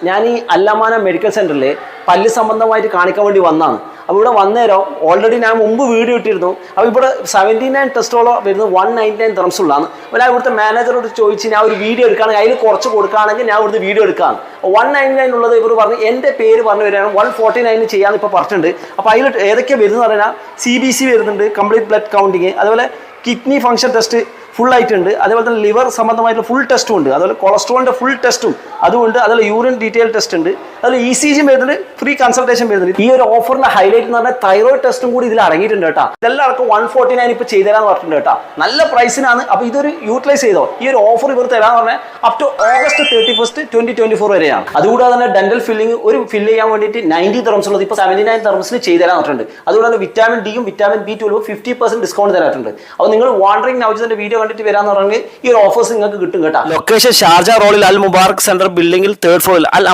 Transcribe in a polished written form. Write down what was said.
ഞാൻ ഈ അല്ലമാന മെഡിക്കൽ സെന്ററിൽ പല്ല് സംബന്ധമായിട്ട് കാണിക്കാൻ വേണ്ടി വന്നതാണ്. അപ്പോൾ ഇവിടെ വന്നേരം ഓൾറെഡി ഞാൻ മുമ്പ് വീഡിയോ ഇട്ടിരുന്നു. അപ്പോൾ ഇവിടെ 79 ടെസ്റ്റോളം വരുന്നത് 199 dirhams ഉള്ളതാണ്. അപ്പോൾ ഞാൻ ഇവിടുത്തെ മാനേജറോട് ചോദിച്ച് ഞാൻ ഒരു വീഡിയോ എടുക്കുകയാണെങ്കിൽ അതിൽ കുറച്ച് കൊടുക്കുകയാണെങ്കിൽ ഞാൻ ഇവിടുത്തെ വീഡിയോ എടുക്കുകയാണ്. 199 ഉള്ളത് ഇവർ പറഞ്ഞ് എൻ്റെ പേര് പറഞ്ഞു വരികയാണ് 149 ചെയ്യാമെന്ന് ഇപ്പോൾ പറഞ്ഞിട്ടുണ്ട്. അപ്പോൾ അതിൽ ഏതൊക്കെ വരുന്നത് പറഞ്ഞാൽ CBC വരുന്നുണ്ട്, കംപ്ലീറ്റ് ബ്ലഡ് കൗണ്ടിങ്, അതുപോലെ കിഡ്നി ഫംഗ്ഷൻ ടെസ്റ്റ് ഫുൾ ആയിട്ടുണ്ട്, അതേപോലെ തന്നെ ലിവർ സംബന്ധമായിട്ടുള്ള ഫുൾ ടെസ്റ്റും ഉണ്ട്, അതുപോലെ കൊളസ്ട്രോളിൻ്റെ ഫുൾ ടെസ്റ്റും അതുകൊണ്ട്, അതുപോലെ യൂറിൻ ഡീറ്റെയിൽ ടെസ്റ്റ് ഉണ്ട്, അതുപോലെ ECG വരുന്നുണ്ട്, ഫ്രീ കൺസൾട്ടേഷൻ വരുന്നുണ്ട്. ഈ ഒരു ഓഫറിന്റെ ഹൈലൈറ്റ് എന്ന് പറഞ്ഞാൽ തൈറോയിഡ് ടെസ്റ്റും കൂടി ഇതിൽ അടങ്ങിയിട്ടുണ്ട് കേട്ടോ. ഇതെല്ലാവർക്കും 149 ഇപ്പോൾ ചെയ്തുതരാന്ന് പറഞ്ഞിട്ടുണ്ട് കേട്ടോ. നല്ല പ്രൈസിനാണ്. അപ്പോൾ ഇതൊരു യൂട്ടിലൈസ് ചെയ്തോ. ഈ ഒരു ഓഫർ ഇവർ തരാന്ന് പറഞ്ഞാൽ അപ് ടു August 31, 2024 വരെയാണ്. അതുകൂടാതെ തന്നെ ഡെന്റൽ ഫില്ലിംഗ് ഒരു ഫില്ല് ചെയ്യാൻ വേണ്ടിയിട്ട് 90 dirhams ഉള്ളത് ഇപ്പോൾ 79 dirhams ചെയ്തുതരാൻ പറഞ്ഞിട്ടുണ്ട്. അതുകൊണ്ട് തന്നെ വിറ്റാമിൻ ഡിയും വിറ്റാമിൻ B12 50% ഡിസ്കൗണ്ട് തരാറുണ്ട്. അപ്പോൾ നിങ്ങൾ വാണ്ടറിംഗ് നൗജത്തിന്റെ വീഡിയോ കണ്ടിട്ട് വരാന്ന് പറഞ്ഞാൽ ഈ ഒരു ഓഫേഴ്സ് നിങ്ങൾക്ക് കിട്ടും കേട്ടോ. ലൊക്കേഷൻ ഷാർജ റോഡിൽ അൽ മുബാറക് സെന്റർ ബിൽഡിംഗിൽ 3rd ഫ്ലോറിൽ